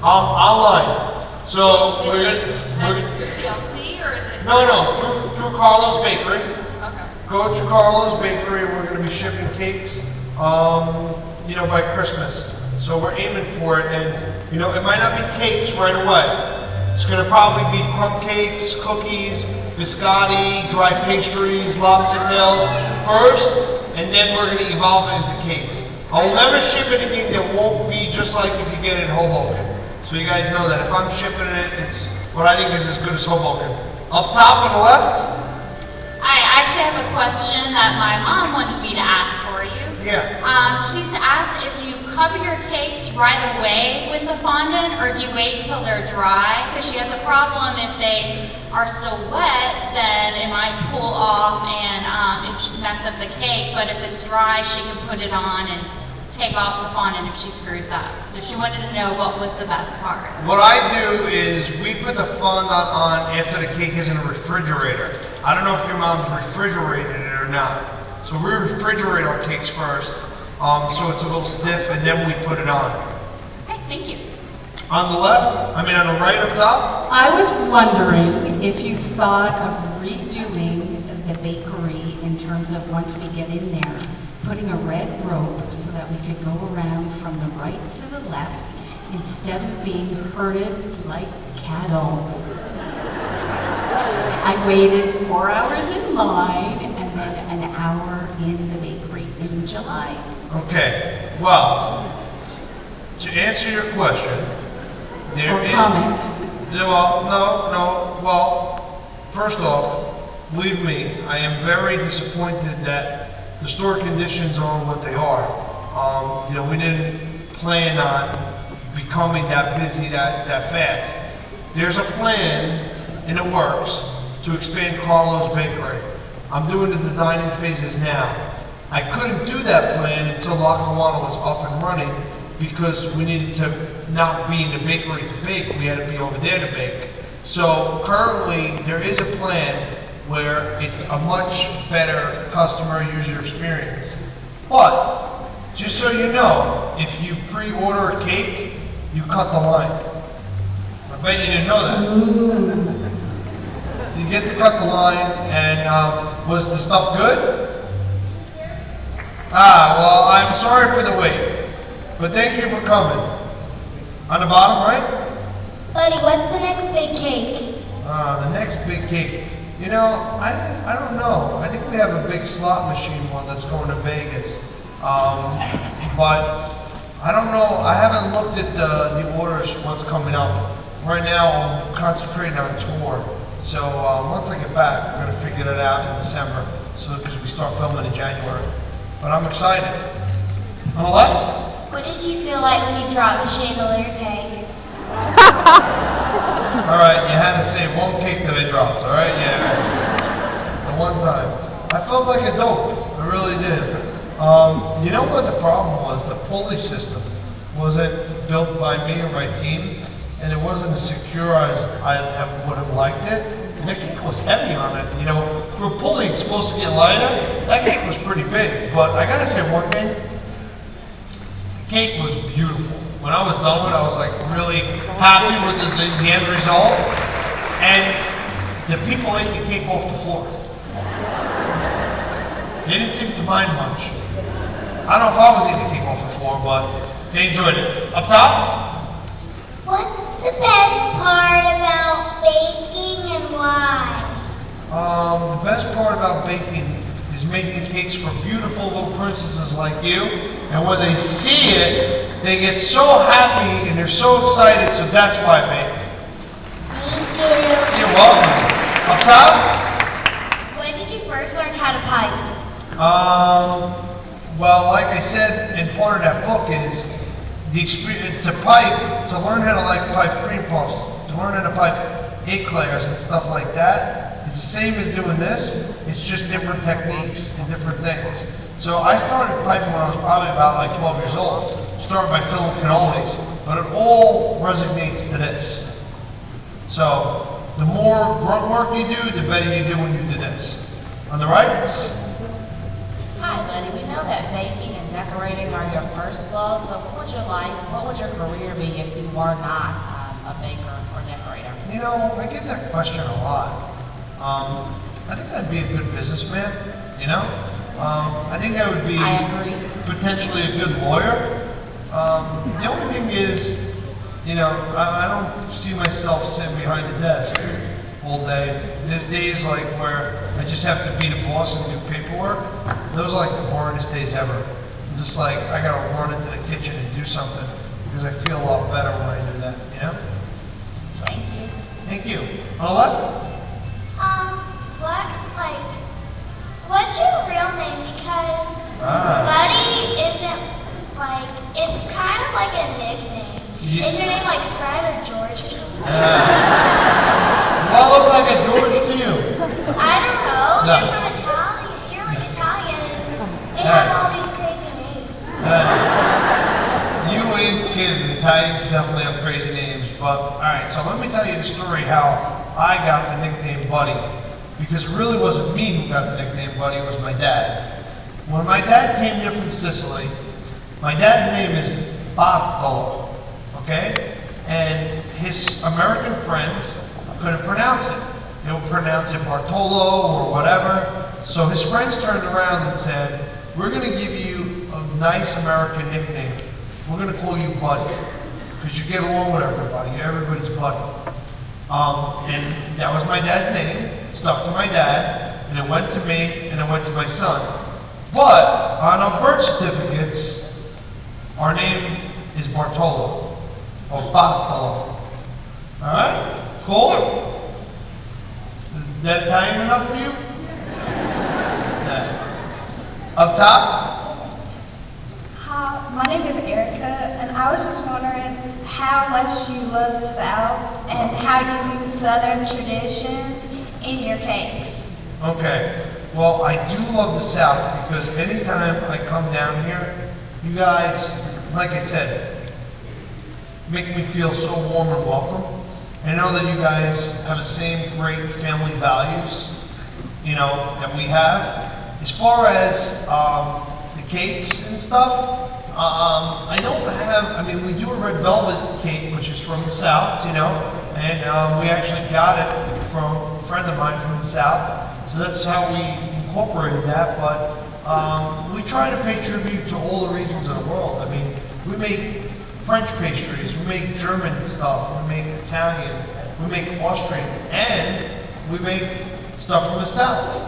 Online. So we're gonna. TLC or is it? No, through Carlo's Bakery. Okay. Go to Carlo's Bakery, and we're going to be shipping cakes, by Christmas. So we're aiming for it, and it might not be cakes right away. It's going to probably be crumb cakes, cookies, biscotti, dry pastries, lobster tails first, and then we're going to evolve it into cakes. I will never ship anything that won't be just like if you get it in Hoboken. So you guys know that if I'm shipping it, it's what I think is as good as Hoboken. Up top on the left. I actually have a question that my mom wanted me to ask for you. Yeah. She's asked if you cover your cakes right away with the fondant, or do you wait till they're dry? Because she has a problem if they are still wet, then it might pull off and it mess up the cake. But if it's dry, she can put it on and take off the fondant if she screws up. So she wanted to know what was the best part. What I do is we put the fondant on after the cake is in the refrigerator. I don't know if your mom's refrigerated it or not. So we refrigerate our cakes first, so it's a little stiff, and then we put it on. Okay, thank you. On the right up top? I was wondering if you thought of redoing the bakery in terms of once we get in there, putting a red rope so that we could go around from the right to the left instead of being herded like cattle. I waited 4 hours in line and then an hour in the bakery in July. Okay, well, to answer your question, Or comment. First off, believe me, I am very disappointed that the store conditions are what they are. We didn't plan on becoming that busy that fast. There's a plan in the works to expand Carlo's Bakery. I'm doing the designing phases now. I couldn't do that plan until Lackawanna was up and running because we needed to not be in the bakery to bake. We had to be over there to bake. So currently there is a plan where it's a much better customer user experience. But, just so you know, if you pre-order a cake, you cut the line. I bet you didn't know that. You get to cut the line, and was the stuff good? Well, I'm sorry for the wait, but thank you for coming. On the bottom right? Buddy, what's the next big cake? The next big cake. I don't know. I think we have a big slot machine one that's going to Vegas. But I don't know. I haven't looked at the orders, what's coming up. Right now, I'm concentrating on tour. So once I get back, we're going to figure it out in December. Because we start filming in January. But I'm excited. On the left? What did you feel like when you dropped the chandelier cake? Alright, you had to say one cake that I dropped, alright? Yeah. The one time. I felt like a dope. I really did. You know what the problem was? The pulley system wasn't built by me or my team, and it wasn't as secure as I would have liked it. And the cake was heavy on it. For a pulley, it's supposed to get lighter. That cake was pretty big. But I gotta say one thing. The cake was beautiful. When I was done with it, I was like really happy with the end result. And the people ate the cake off the floor. They didn't seem to mind much. I don't know if I was eating the cake off the floor, but they enjoyed it. Up top? What's the best part about baking and why? The best part about baking is making cakes for beautiful little princesses like you. And when they see it, they get so happy and they're so excited, so that's why I bake. Thank you. You're welcome. Up top? When did you first learn how to pipe? Well, like I said, in part of that book is the experience to learn how to pipe cream puffs, to learn how to pipe eclairs and stuff like that. It's the same as doing this. It's just different techniques and different things. So I started piping when I was probably about 12 years old. Started by filling cannolis, but it all resonates to this. So the more grunt work you do, the better you do when you do this. On the right? Hi, Letty. We know that baking and decorating are your first love, but what would your career be if you were not a baker or decorator? You know, I get that question a lot. I think I'd be a good businessman, you know? I think I would be I agree. potentially a good lawyer. The only thing is, you know, I don't see myself sitting behind a desk all day. There's days like where I just have to be the boss and do paperwork. Those are like the boringest days ever. I'm just like, I gotta run into the kitchen and do something because I feel a lot better when I do that, you know? So, Thank you. thank you. On the left? What's your real name? Because Buddy isn't it's kind of like a nickname. Yeah. Is your name like Fred or George or something? Well, look like a George to you. I don't know. No. You're from Italian. You're like Italian. They have all these crazy names. You ain't kidding. Italians definitely have crazy names. But, alright, so let me tell you the story how I got the nickname Buddy. Because it really wasn't me who got the nickname Buddy, it was my dad. When my dad came here from Sicily, my dad's name is Bartolo, okay? And his American friends couldn't pronounce it. They would pronounce it Bartolo or whatever. So his friends turned around and said, we're going to give you a nice American nickname. We're going to call you Buddy. Because you get along with everybody. Everybody's Buddy. And that was my dad's name. Stuck to my dad, and it went to me, and it went to my son. But on our birth certificates, our name is Bartolo, or Bartolo. Alright? Cool? Is that Italian enough for you? Yeah. Up top? Hi, my name is Erica, and I was just wondering how much you love the South and how you use Southern traditions in your cakes. Okay. Well, I do love the South because anytime I come down here, you guys, like I said, make me feel so warm and welcome. I know that you guys have the same great family values, you know, that we have. As far as the cakes and stuff, I don't have, I mean, we do a red velvet cake, which is from the South, you know, and we actually got it from a friend of mine from the South, so that's how we incorporated that, but we try to pay tribute to all the regions of the world. I mean, we make French pastries, we make German stuff, we make Italian, we make Austrian, and we make stuff from the South.